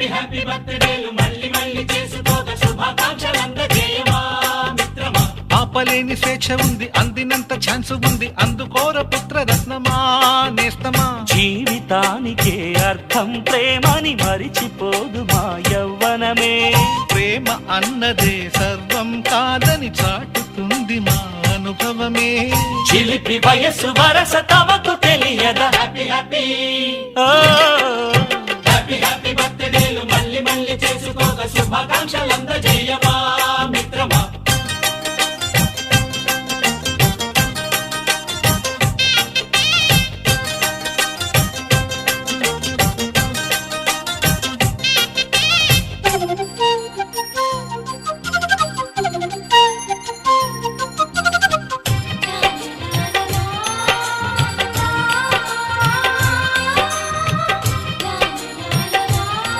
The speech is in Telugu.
హ్యాపీ హ్యాపీ బర్త్డేలు మళ్ళీ మళ్ళీ చేసుకోక శుభాకాంక్షలందజేయమా మిత్రమా. ఆపలేని స్వేచ్ఛ ఉంది, అందినంత ఛాన్స్ ఉంది, అందుకోర పుత్ర రత్నమా నేస్తమా. జీవితానికే అర్థం ప్రేమని మరిచిపోదు మా యవ్వనమే. ప్రేమ అన్నదే సర్వం కాదని చాటుతుంది మా అనుభవమే. చిలిపి వయస్సు వరస తమకు తెలియదా. హ్యాపీ హ్యాపీ ఓ హ్యాపీ హ్యాపీ బర్త్డేలు మళ్ళీ మళ్ళీ చేసుకోక శుభాకాంక్షలందజేయమా.